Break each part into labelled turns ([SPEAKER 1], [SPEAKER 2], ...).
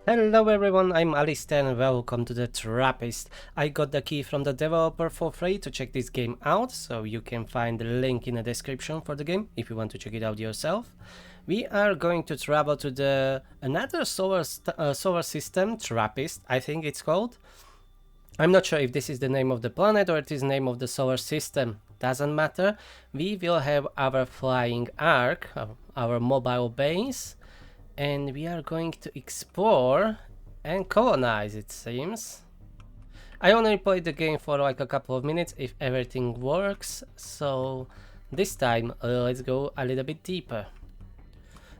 [SPEAKER 1] Hello everyone, I'm Alistair and welcome to the Trappist. I got the key from the developer for free to check this game out, so you can find the link in the description for the game if you want to check it out yourself. We are going to travel to the another solar system, Trappist, I think it's called. I'm not sure if this is the name of the planet or it is the name of the solar system. Doesn't matter. We will have our flying ark, our mobile base, and we are going to explore and colonize, it seems. I only played the game for like a couple of minutes if everything works, so this time let's go a little bit deeper.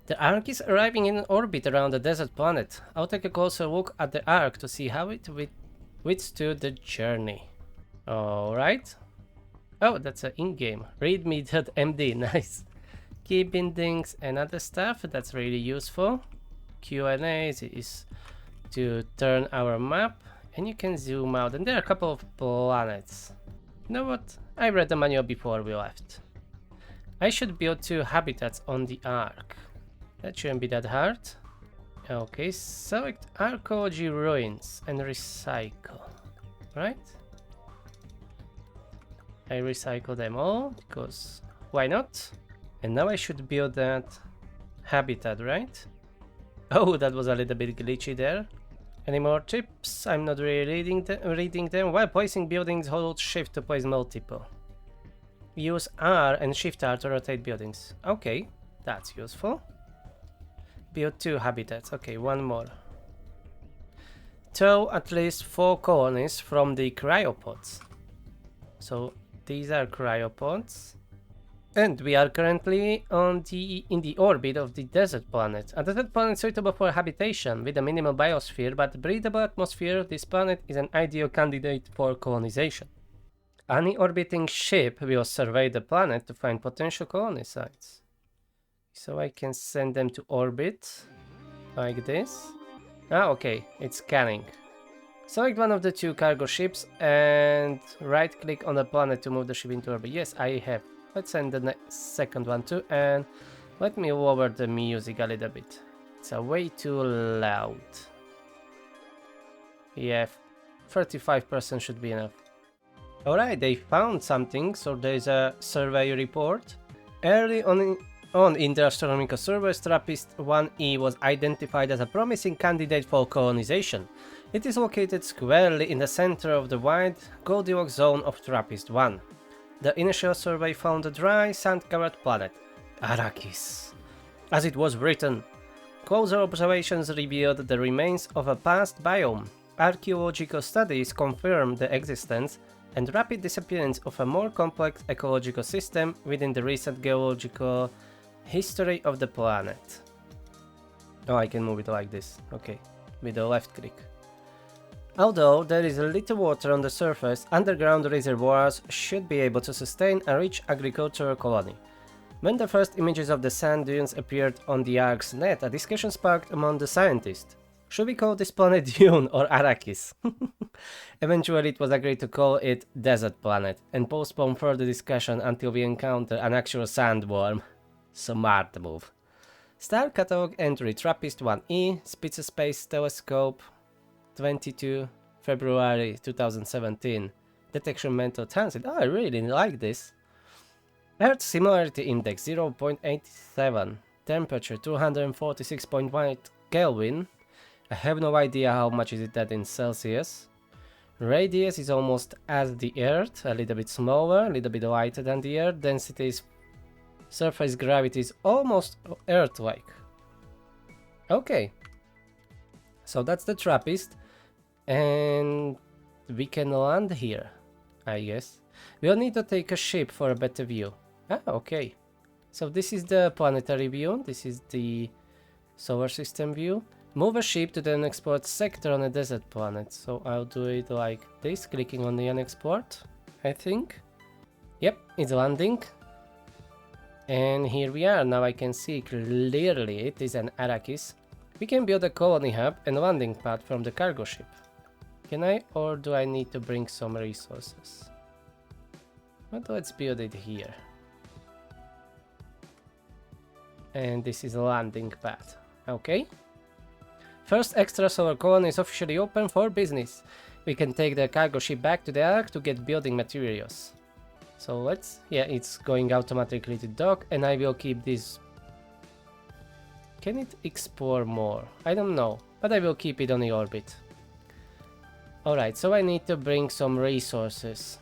[SPEAKER 1] The Ark is arriving in orbit around the desert planet. I'll take a closer look at the Ark to see how it withstood the journey. Alright. Oh, that's an in-game. readme.md, nice. Key bindings and other stuff, that's really useful. Q&As is to turn our map, and you can zoom out, and there are a couple of planets. You know what? I read the manual before we left. I should build 2 habitats on the Ark. That shouldn't be that hard. Okay, select archaeology ruins and recycle. Right? I recycle them all, because why not? And now I should build that habitat, right? Oh, that was a little bit glitchy there. Any more tips? I'm not really reading them. While placing buildings, hold shift to place multiple. Use R and shift R to rotate buildings. Okay, that's useful. Build 2 habitats. Okay, one more. Tow at least 4 colonies from the cryopods. So these are cryopods. And we are currently in the orbit of the desert planet. A desert planet suitable for habitation with a minimal biosphere but breathable atmosphere. This planet is an ideal candidate for colonization. Any orbiting ship will survey the planet to find potential colony sites. So I can send them to orbit like this. Ah, okay, it's scanning. Select one of the 2 cargo ships and right click on the planet to move the ship into orbit. Yes, I have. Let's send the second one too, and let me lower the music a little bit. It's way too loud. Yeah, 35% should be enough. Alright, they found something, so there's a survey report. Early on in the astronomical survey, Trappist 1e was identified as a promising candidate for colonization. It is located squarely in the center of the wide Goldilocks zone of Trappist 1. The initial survey found a dry, sand-covered planet, Arrakis. As it was written, closer observations revealed the remains of a past biome. Archaeological studies confirmed the existence and rapid disappearance of a more complex ecological system within the recent geological history of the planet. Oh, I can move it like this. Okay, with the left click. Although there is little water on the surface, underground reservoirs should be able to sustain a rich agricultural colony. When the first images of the sand dunes appeared on the Ark's net, a discussion sparked among the scientists. Should we call this planet Dune or Arrakis? Eventually it was agreed to call it Desert Planet and postpone further discussion until we encounter an actual sandworm. Smart move. Star Catalog entry Trappist 1e, Spitzer Space Telescope, 22 February 2017. Detection mental transit. Oh, I really like this. Earth similarity index 0.87. Temperature 246.1 Kelvin. I have no idea how much is it that in Celsius. Radius is almost as the Earth, a little bit smaller, a little bit lighter than the Earth. Density is surface gravity is almost Earth-like. Okay. So that's the Trappist. And we can land here, I guess. We'll need to take a ship for a better view. Ah, okay. So this is the planetary view. This is the solar system view. Move a ship to the unexplored sector on a desert planet. So I'll do it like this, clicking on the unexplored, I think. Yep, it's landing. And here we are. Now I can see clearly it is an Arrakis. We can build a colony hub and landing pad from the cargo ship. Can I, or do I need to bring some resources? But let's build it here. And this is a landing pad. Okay. First extrasolar colony is officially open for business. We can take the cargo ship back to the Ark to get building materials. So let's... yeah, it's going automatically to dock, and I will keep this... Can it explore more? I don't know, but I will keep it on the orbit. Alright, so I need to bring some resources.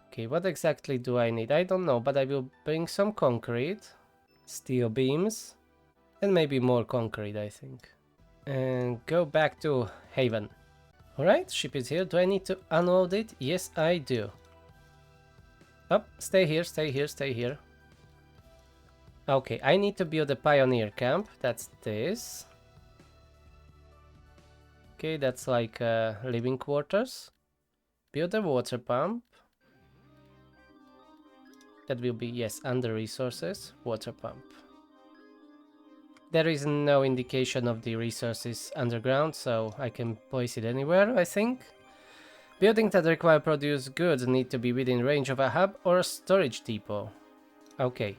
[SPEAKER 1] Okay, what exactly do I need? I don't know, but I will bring some concrete, steel beams, and maybe more concrete, I think. And go back to Haven. Alright, ship is here. Do I need to unload it? Yes, I do. Oh, stay here, stay here, stay here. Okay, I need to build a pioneer camp. That's this. Okay, that's like living quarters. Build a water pump. That will be, yes, under resources, water pump. There is no indication of the resources underground, so I can place it anywhere, I think. Buildings that require produce goods need to be within range of a hub or a storage depot. Okay.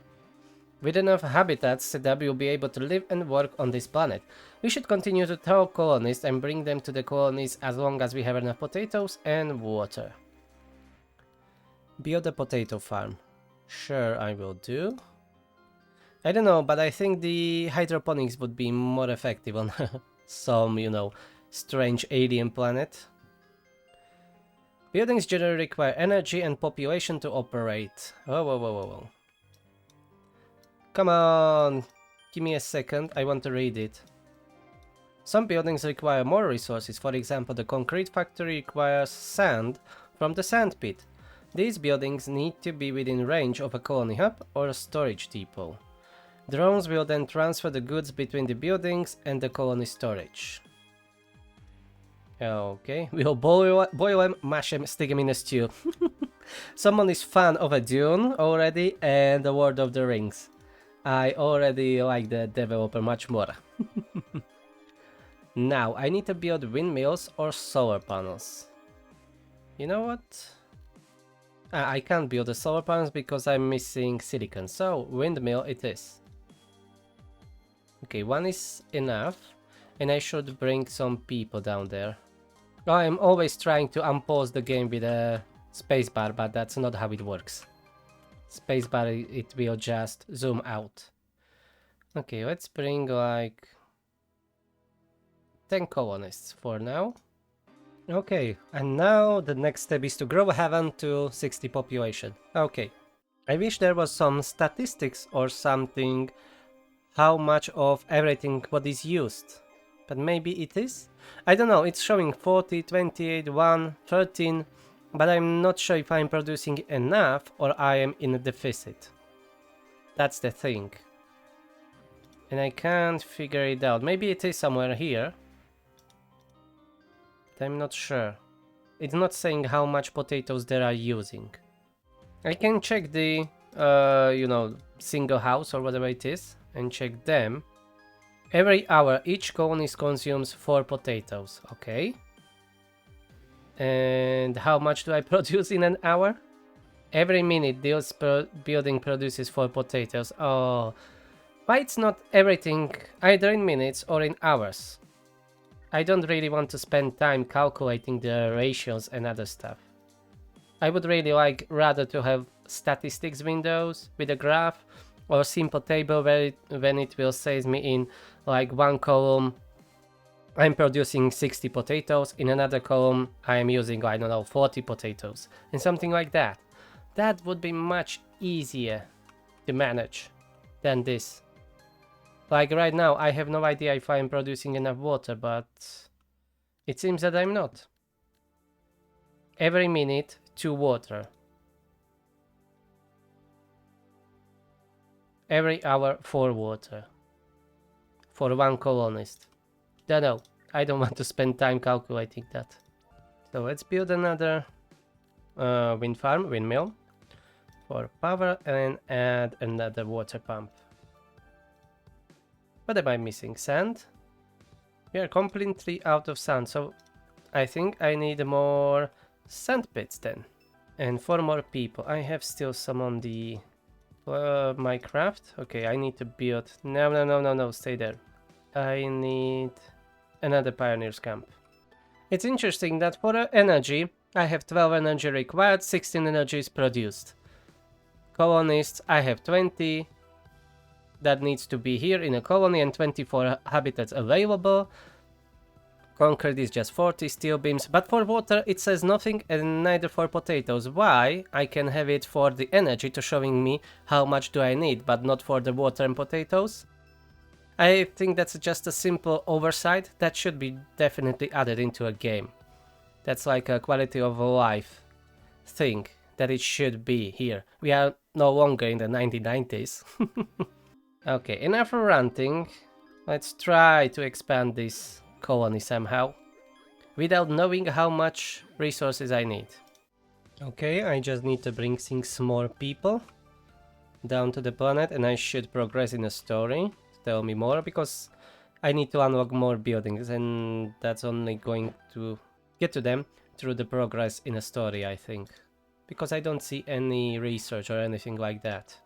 [SPEAKER 1] With enough habitats that we will be able to live and work on this planet. We should continue to throw colonists and bring them to the colonies as long as we have enough potatoes and water. Build a potato farm. Sure, I will do. I don't know, but I think the hydroponics would be more effective on some, you know, strange alien planet. Buildings generally require energy and population to operate. Whoa, whoa, whoa, whoa, whoa. Come on! Give me a second, I want to read it. Some buildings require more resources. For example, the concrete factory requires sand from the sand pit. These buildings need to be within range of a colony hub or a storage depot. Drones will then transfer the goods between the buildings and the colony storage. Okay, we'll boil them, mash them, stick them in a stew. Someone is fan of a Dune already and the Lord of the Rings. I already like the developer much more. Now, I need to build windmills or solar panels. You know what? I can't build the solar panels because I'm missing silicon, so windmill it is. Okay, one is enough, and I should bring some people down there. I'm always trying to unpause the game with a spacebar, but that's not how it works. Spacebar, it will just zoom out. Okay, let's bring like 10 colonists for now. Okay, and now the next step is to grow Heaven to 60 population. Okay, I wish there was some statistics or something, how much of everything what is used. But maybe it is? I don't know, it's showing 40, 28, 1, 13, but I'm not sure if I'm producing enough or I am in a deficit. That's the thing. And I can't figure it out. Maybe it is somewhere here. But I'm not sure. It's not saying how much potatoes they are using. I can check the, you know, single house or whatever it is and check them. Every hour, each colonist consumes 4 potatoes, okay. And how much do I produce in an hour? Every minute, this building produces 4 potatoes. Oh, why it's not everything either in minutes or in hours? I don't really want to spend time calculating the ratios and other stuff. I would really like rather to have statistics windows with a graph or simple table where when it will say me in like one column I'm producing 60 potatoes, in another column I am using, I don't know, 40 potatoes and something like that. That would be much easier to manage than this. Like right now I have no idea if I am producing enough water, but it seems that I'm not. Every minute 2 water. Every hour 4 water. For 1 colonist. Don't know. I don't want to spend time calculating that. So let's build another windmill for power and add another water pump. What am I missing? Sand? We are completely out of sand, so I think I need more sand pits then. And 4 more people. I have still some on the Minecraft. Okay, I need to build... No, stay there. I need another pioneers camp. It's interesting that for energy, I have 12 energy required, 16 energy is produced. Colonists, I have 20. That needs to be here in a colony and 24 habitats available. Concrete is just 40 steel beams, but for water it says nothing and neither for potatoes. Why? I can have it for the energy to showing me how much do I need, but not for the water and potatoes. I think that's just a simple oversight that should be definitely added into a game. That's like a quality of life thing that it should be here. We are no longer in the 1990s. Okay, enough ranting. Let's try to expand this colony somehow without knowing how much resources I need. Okay, I just need to bring things more people down to the planet and I should progress in a story. Tell me more, because I need to unlock more buildings and that's only going to get to them through the progress in a story, I think, because I don't see any research or anything like that.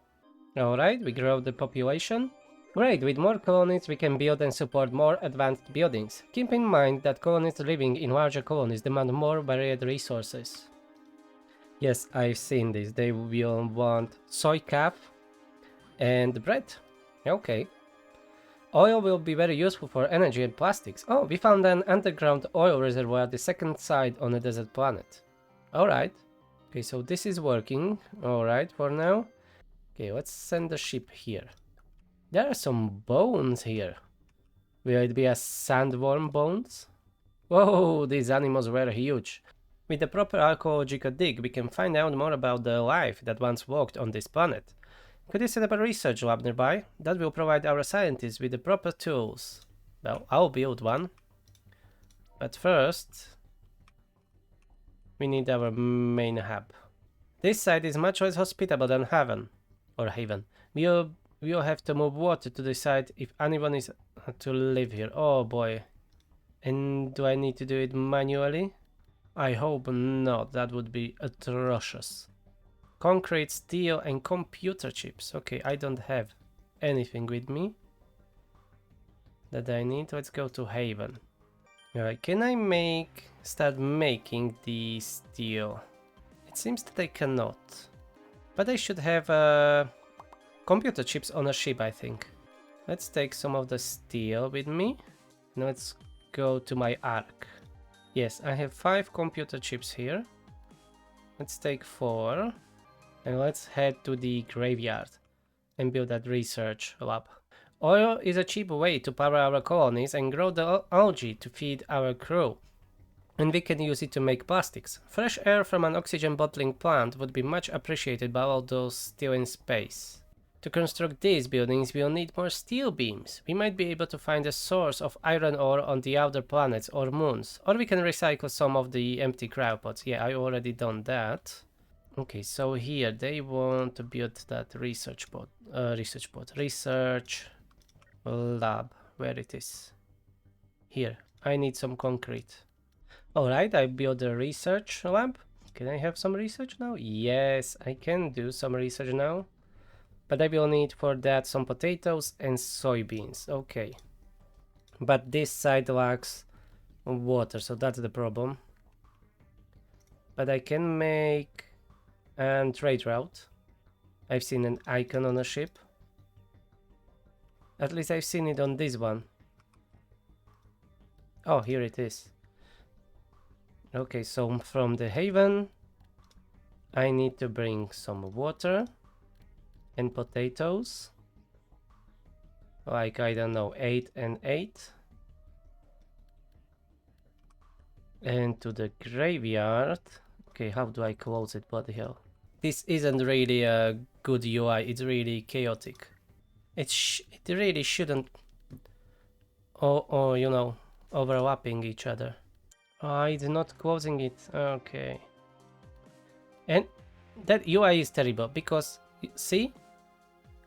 [SPEAKER 1] Alright, we grow the population. Great, with more colonies we can build and support more advanced buildings. Keep in mind that colonies living in larger colonies demand more varied resources. Yes, I've seen this. They will want soy calf and bread. Okay. Oil will be very useful for energy and plastics. Oh, we found an underground oil reservoir at the second site on a desert planet. Alright. Okay, so this is working. Alright, for now. Okay, let's send the ship here. There are some bones here. Will it be a sandworm bones? Whoa, these animals were huge. With the proper archaeological dig, we can find out more about the life that once walked on this planet. Could you set up a research lab nearby? That will provide our scientists with the proper tools. Well, I'll build one. But first, we need our main hub. This site is much less hospitable than Haven. Or Haven. We'll have to move water to decide if anyone is to live here. Oh boy. And do I need to do it manually? I hope not. That would be atrocious. Concrete, steel and computer chips. Okay, I don't have anything with me that I need. Let's go to Haven. Alright, can I start making the steel? It seems that I cannot. But I should have computer chips on a ship, I think. Let's take some of the steel with me. Now let's go to my arc. Yes, I have 5 computer chips here. Let's take 4. And let's head to the graveyard and build that research lab. Oil is a cheap way to power our colonies and grow the algae to feed our crew. And we can use it to make plastics. Fresh air from an oxygen bottling plant would be much appreciated by all those still in space. To construct these buildings, we'll need more steel beams. We might be able to find a source of iron ore on the outer planets or moons. Or we can recycle some of the empty cryoppods. Yeah, I already done that. Okay, so here they want to build that research lab, where it is. Here, I need some concrete. Alright, I built a research lab. Can I have some research now? Yes, I can do some research now. But I will need for that some potatoes and soybeans. Okay. But this side lacks water, so that's the problem. But I can make a trade route. I've seen an icon on a ship. At least I've seen it on this one. Oh, here it is. Okay, so from the haven, I need to bring some water and potatoes. Like, I don't know, 8 and 8. And to the graveyard. Okay, how do I close it? Bloody hell. This isn't really a good UI, it's really chaotic. It really shouldn't, or you know, overlapping each other. It's not closing it. Okay. And that UI is terrible because, see?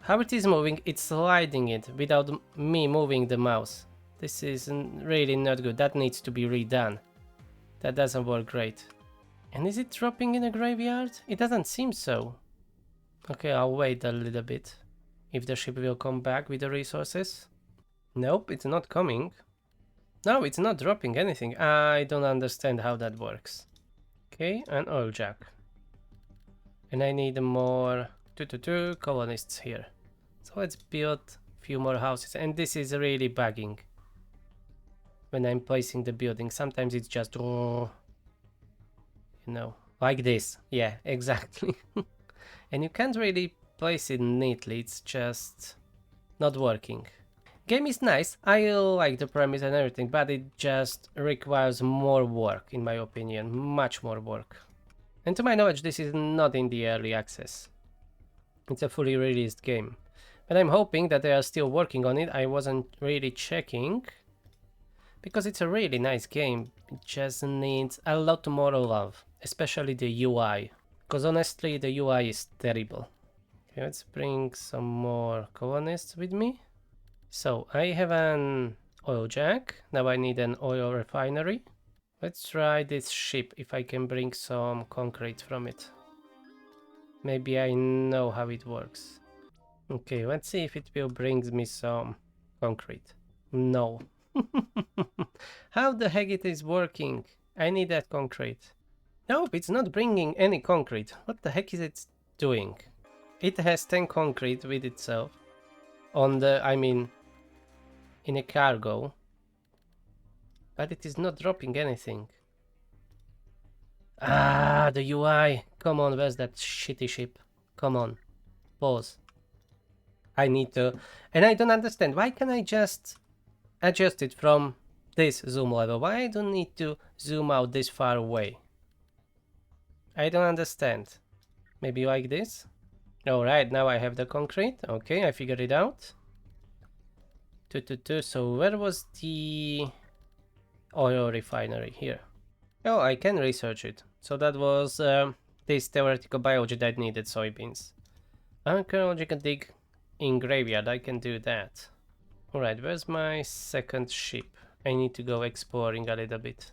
[SPEAKER 1] How it is moving, it's sliding it without me moving the mouse. This is really not good. That needs to be redone. That doesn't work great. And is it dropping in a graveyard? It doesn't seem so. Okay, I'll wait a little bit. If the ship will come back with the resources. Nope, it's not coming. No, it's not dropping anything. I don't understand how that works. Okay, an oil jack. And I need more two colonists here. So let's build a few more houses. And this is really bugging when I'm placing the building. Sometimes it's just, oh, you know, like this. Yeah, exactly. And you can't really place it neatly. It's just not working. Game is nice. I like the premise and everything, but it just requires more work, in my opinion. Much more work. And to my knowledge, this is not in the early access. It's a fully released game. But I'm hoping that they are still working on it. I wasn't really checking. Because it's a really nice game. It just needs a lot more love. Especially the UI. Because honestly, the UI is terrible. Okay, let's bring some more colonists with me. So, I have an oil jack. Now I need an oil refinery. Let's try this ship, if I can bring some concrete from it. Maybe I know how it works. Okay, let's see if it will bring me some concrete. No. How the heck it is working? I need that concrete. Nope, it's not bringing any concrete. What the heck is it doing? It has 10 concrete with itself. On the, I mean, in a cargo. But it is not dropping anything. Ah, the UI. Come on, where's that shitty ship? Come on. Pause. I need to... And I don't understand. Why can I just adjust it from this zoom level? Why I don't need to zoom out this far away? I don't understand. Maybe like this? Alright, now I have the concrete. Okay, I figured it out. So where was the oil refinery? Here. Oh, I can research it. So that was this theoretical biology that needed soybeans. Archaeological dig in graveyard, I can do that. Alright, where's my second ship? I need to go exploring a little bit.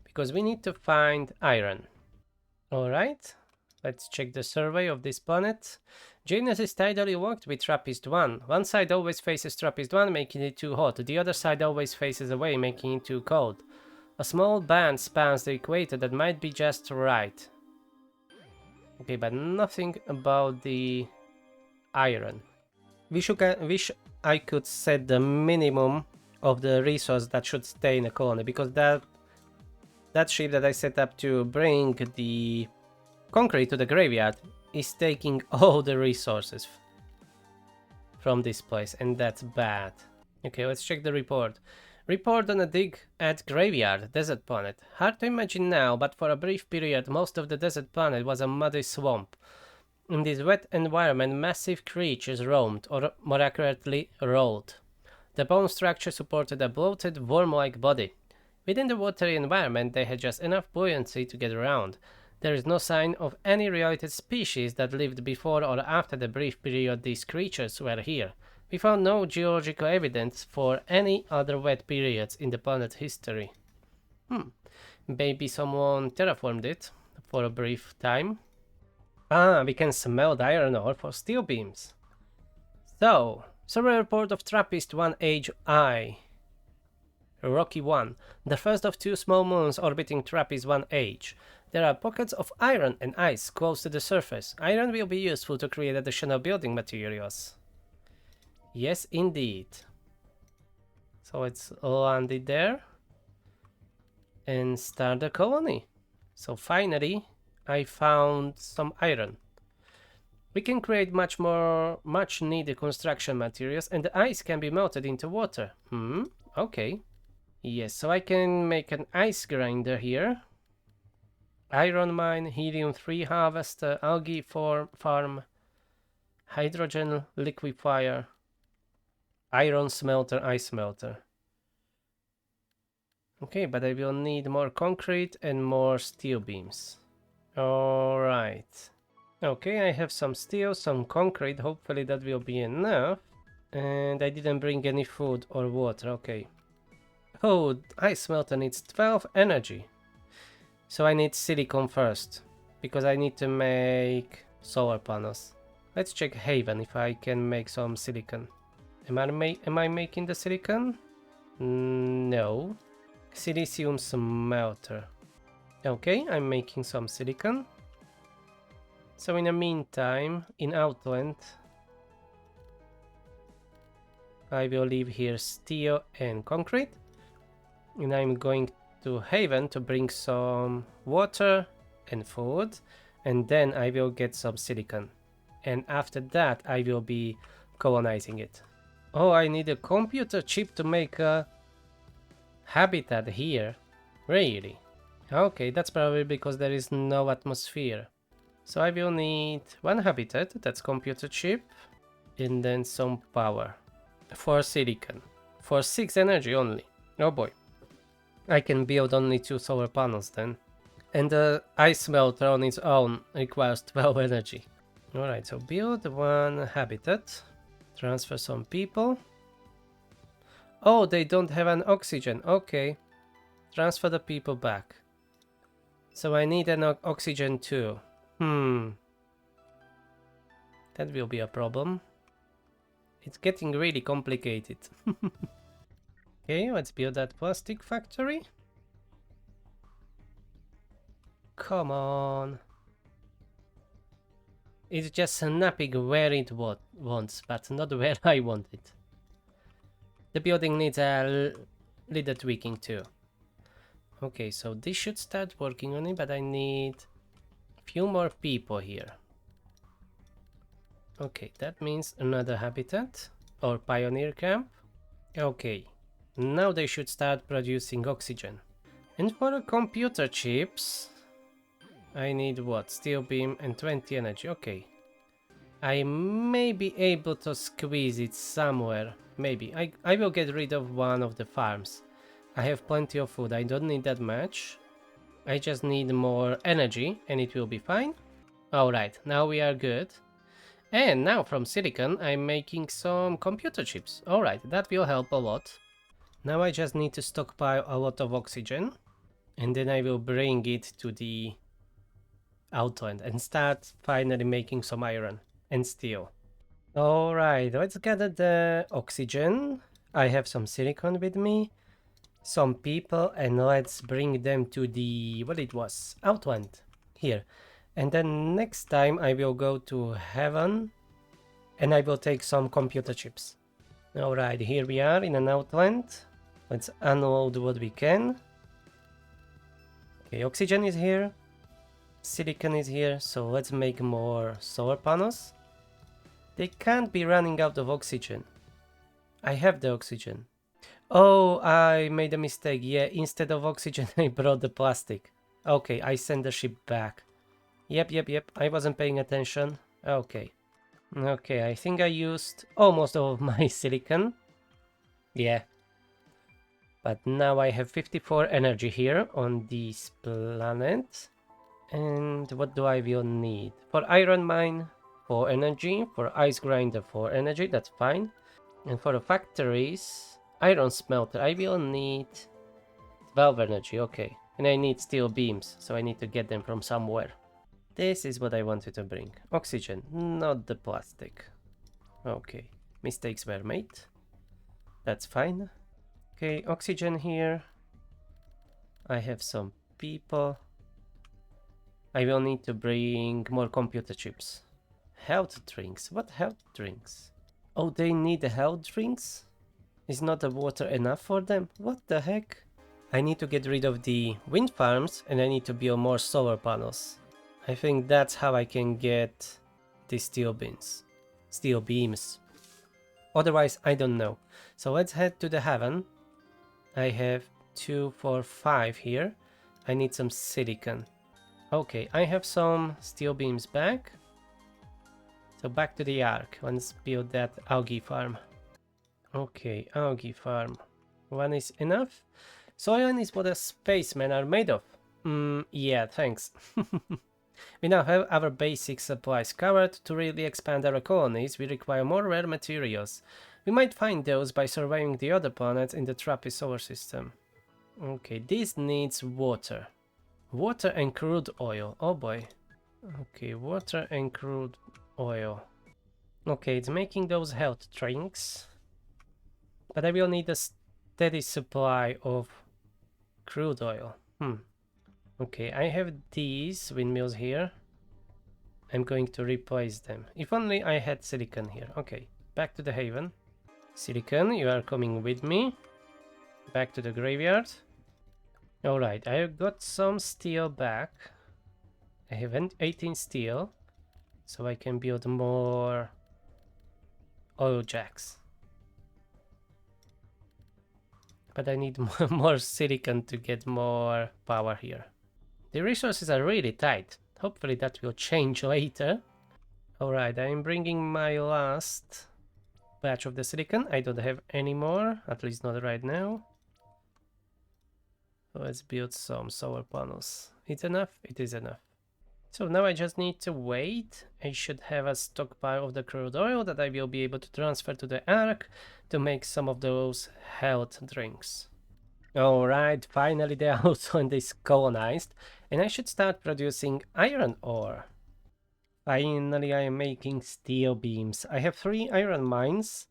[SPEAKER 1] Because we need to find iron. Alright, let's check the survey of this planet. Genius is tidally walked with Trappist 1. One side always faces Trappist 1, making it too hot. The other side always faces away, making it too cold. A small band spans the equator that might be just right. Okay, but nothing about the iron. Wish I could set the minimum of the resource that should stay in a colony, because that ship that I set up to bring the concrete to the graveyard is taking all the resources from this place, and that's bad. Okay, let's check the report. Report on a dig at graveyard, desert planet. Hard to imagine now, but for a brief period most of the desert planet was a muddy swamp. In this wet environment massive creatures roamed, or more accurately rolled. The bone structure supported a bloated, worm-like body. Within the watery environment they had just enough buoyancy to get around. There is no sign of any related species that lived before or after the brief period these creatures were here. We found no geological evidence for any other wet periods in the planet's history. Maybe someone terraformed it for a brief time. Ah, we can smelt iron ore for steel beams. So, survey report of Trappist 1 Age I. Rocky 1. The first of two small moons orbiting Trappist 1 Age. There are pockets of iron and ice close to the surface. Iron will be useful to create additional building materials. Yes, indeed. So let's land it there and start a colony. So finally, I found some iron. We can create much needed construction materials, and the ice can be melted into water. Okay. Yes, so I can make an ice grinder here. Iron mine, helium-3 harvester, algae farm, hydrogen liquefier, iron smelter, ice smelter. Okay, but I will need more concrete and more steel beams. Alright. Okay, I have some steel, some concrete, hopefully that will be enough. And I didn't bring any food or water, okay. Oh, ice smelter needs 12 energy. So I need silicon first, because I need to make solar panels. Let's check Haven if I can make some silicon. Am I making the silicon? No. Silicium smelter. Okay, I'm making some silicon. So in the meantime, in Outland, I will leave here steel and concrete. And I'm going to Haven to bring some water and food. And then I will get some silicon. And after that, I will be colonizing it. Oh, I need a computer chip to make a habitat here. Really? Okay, that's probably because there is no atmosphere. So I will need one habitat, that's computer chip, and then some power. For silicon. For 6 energy only. Oh boy. I can build only 2 solar panels then. And the ice melter on its own requires 12 energy. Alright, so build one habitat. Transfer some people. Oh, they don't have an oxygen. Okay. Transfer the people back. So I need an oxygen too. That will be a problem. It's getting really complicated. Okay, let's build that plastic factory. Come on. It's just snapping where it wants, but not where I want it. The building needs a little tweaking too. Okay, so this should start working on it, but I need a few more people here. Okay, that means another habitat or pioneer camp. Okay, now they should start producing oxygen. And for the computer chips, I need what? Steel beam and 20 energy. Okay. I may be able to squeeze it somewhere. Maybe. I will get rid of one of the farms. I have plenty of food. I don't need that much. I just need more energy and it will be fine. Alright, now we are good. And now from silicon, I'm making some computer chips. Alright, that will help a lot. Now I just need to stockpile a lot of oxygen. And then I will bring it to the Outland and start finally making some iron and steel. Alright, let's gather the oxygen. I have some silicon with me. Some people, and let's bring them to the... what it was? Outland. Here. And then next time I will go to Heaven and I will take some computer chips. Alright, here we are in an Outland. Let's unload what we can. Okay, oxygen is here. Silicon is here, so let's make more solar panels. They can't be running out of oxygen. I have the oxygen. Oh, I made a mistake. Yeah, instead of oxygen I brought the plastic. Okay, I sent the ship back. Yep. I wasn't paying attention. Okay. Okay, I think I used almost all of my silicon. Yeah. But now I have 54 energy here on this planet. And what do I will need? For iron mine, 4 energy. For ice grinder, 4 energy. That's fine. And for the factories, iron smelter, I will need 12 energy. Okay. And I need steel beams, so I need to get them from somewhere. This is what I wanted to bring. Oxygen, not the plastic. Okay. Mistakes were made. That's fine. Okay, oxygen here. I have some people. I will need to bring more computer chips. Health drinks. What health drinks? Oh, they need the health drinks? Is not the water enough for them? What the heck? I need to get rid of the wind farms and I need to build more solar panels. I think that's how I can get the steel beams. Otherwise, I don't know. So let's head to the Heaven. I have 2, 4, 5 here. I need some silicon. Okay, I have some steel beams back. So back to the Ark. Let's build that algae farm. Okay, algae farm. One is enough. Soil is what a spacemen are made of. Yeah, thanks. We now have our basic supplies covered. To really expand our colonies, we require more rare materials. We might find those by surveying the other planets in the Trappist solar system. Okay, this needs water. Water and crude oil. Oh boy. Okay, water and crude oil. Okay, it's making those health drinks. But I will need a steady supply of crude oil. Okay, I have these windmills here. I'm going to replace them. If only I had silicon here. Okay, back to the haven. Silicon, you are coming with me. Back to the graveyard. Alright, I got some steel back. I have 18 steel. So I can build more oil jacks. But I need more silicon to get more power here. The resources are really tight. Hopefully that will change later. Alright, I'm bringing my last batch of the silicon. I don't have any more, at least not right now. Let's build some solar panels. It's enough? It is enough. So now I just need to wait. I should have a stockpile of the crude oil that I will be able to transfer to the Ark to make some of those health drinks. Alright, finally they are also in this colonized, and I should start producing iron ore. Finally I am making steel beams. I have 3 iron mines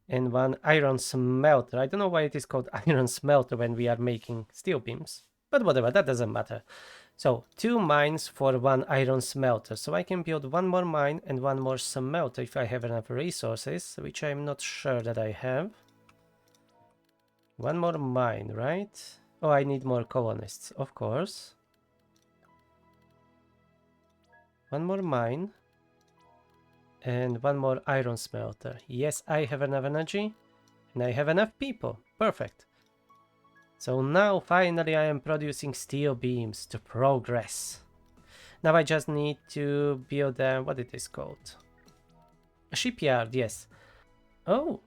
[SPEAKER 1] and 1 iron smelter. I don't know why it is called iron smelter when we are making steel beams, but whatever, that doesn't matter. So 2 mines for 1 iron smelter, so I can build 1 more mine and 1 more smelter if I have enough resources, which I'm not sure that I have. 1 more mine, right? Oh, I need more colonists, of course. 1 more mine and 1 more iron smelter. Yes, I have enough energy and I have enough people. Perfect. So now finally I am producing steel beams to progress. Now I just need to build a, what it is called? A shipyard, yes. Oh,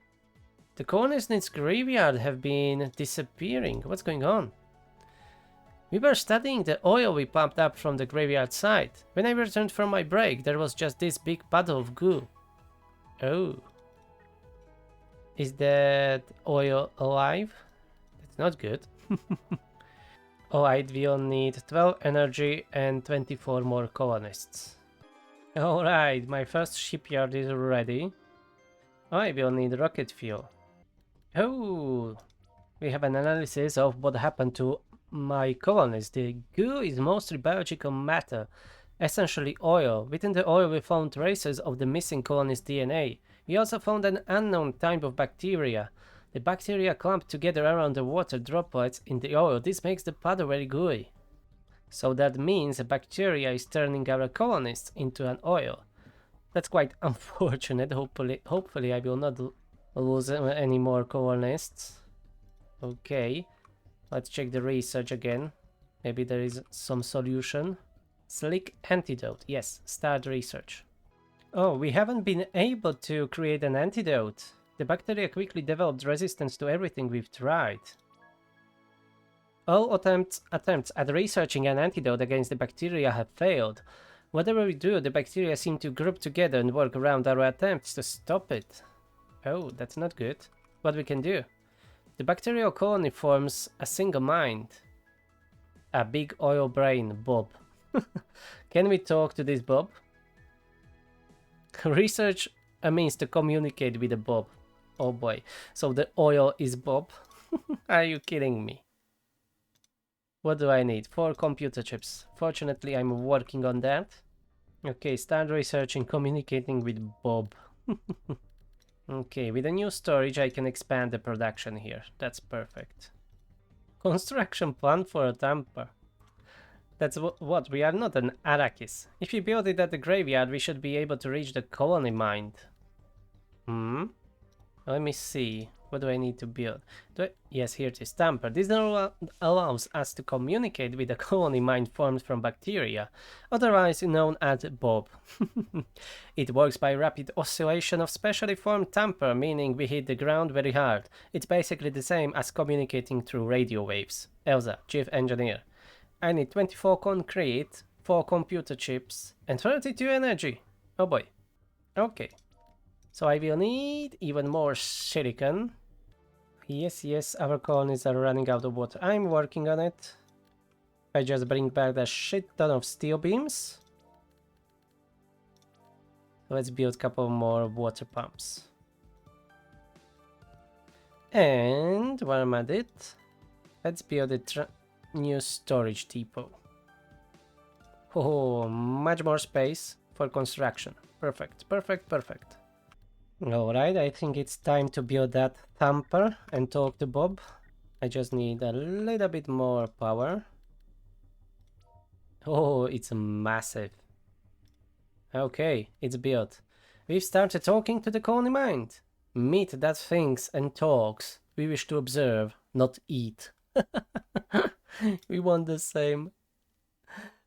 [SPEAKER 1] the colonies in its graveyard have been disappearing. What's going on? We were studying the oil we pumped up from the graveyard site. When I returned from my break, there was just this big puddle of goo. Oh. Is that oil alive? That's not good. Oh, I will need 12 energy and 24 more colonists. Alright, my first shipyard is ready. Oh, I will need rocket fuel. Oh, we have an analysis of what happened to my colonies. The goo is mostly biological matter, essentially oil. Within the oil we found traces of the missing colony's DNA. We also found an unknown type of bacteria. The bacteria clump together around the water droplets in the oil. This makes the puddle very gooey. So that means a bacteria is turning our colonists into an oil. That's quite unfortunate. Hopefully I will not lose any more colonists. Okay, let's check the research again. Maybe there is some solution. Slick antidote. Yes, start research. Oh, we haven't been able to create an antidote. The bacteria quickly developed resistance to everything we've tried. All attempts at researching an antidote against the bacteria have failed. Whatever we do, the bacteria seem to group together and work around our attempts to stop it. Oh, that's not good. What we can do? The bacterial colony forms a single mind. A big oil brain, Bob. Can we talk to this Bob? Research a means to communicate with the Bob. Oh boy, so the oil is Bob? Are you kidding me? What do I need? 4 computer chips. Fortunately, I'm working on that. Okay, start researching communicating with Bob. Okay, with a new storage I can expand the production here. That's perfect. Construction plan for a tamper. That's what, we are not an Arrakis. If we build it at the graveyard, we should be able to reach the colony mind. Let me see. What do I need to build? Yes, here it is. Tamper. This allows us to communicate with the colony mind formed from bacteria, otherwise known as Bob. It works by rapid oscillation of specially formed tamper, meaning we hit the ground very hard. It's basically the same as communicating through radio waves. Elsa, Chief Engineer. I need 24 concrete, 4 computer chips, and 32 energy. Oh boy. Okay. So I will need even more silicon. Yes, our colonies are running out of water. I'm working on it. I just bring back a shit ton of steel beams. Let's build a couple more water pumps. And where am I at? Let's build a new storage depot. Oh, much more space for construction. Perfect, perfect, perfect. Alright, I think it's time to build that thumper and talk to Bob. I just need a little bit more power. Oh, it's massive. Okay, it's built. We've started talking to the colony mind. Meat that thinks and talks. We wish to observe, not eat. We want the same.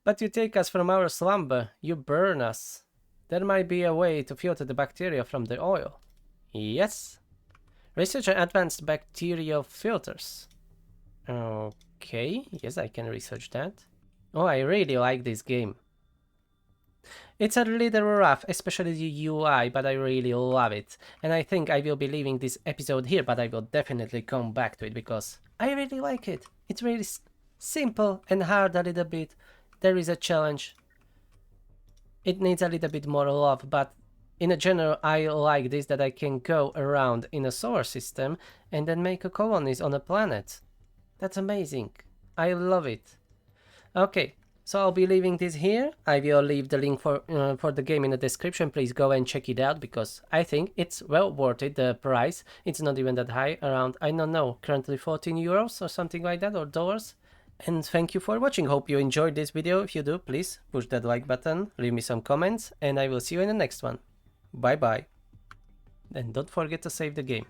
[SPEAKER 1] But you take us from our slumber, you burn us. There might be a way to filter the bacteria from the oil. Yes. Research advanced bacterial filters. Okay, yes, I can research that. Oh, I really like this game. It's a little rough, especially the UI, but I really love it. And I think I will be leaving this episode here, but I will definitely come back to it because I really like it. It's really simple and hard a little bit. There is a challenge. It needs a little bit more love, but in a general, I like this, that I can go around in a solar system and then make a colonies on a planet. That's amazing. I love it. Okay, so I'll be leaving this here. I will leave the link for the game in the description. Please go and check it out because I think it's well worth it, the price. It's not even that high, around, I don't know, currently 14 euros or something like that, or dollars. And thank you for watching. Hope you enjoyed this video. If you do, please push that like button, leave me some comments, and I will see you in the next one. Bye bye. And don't forget to save the game.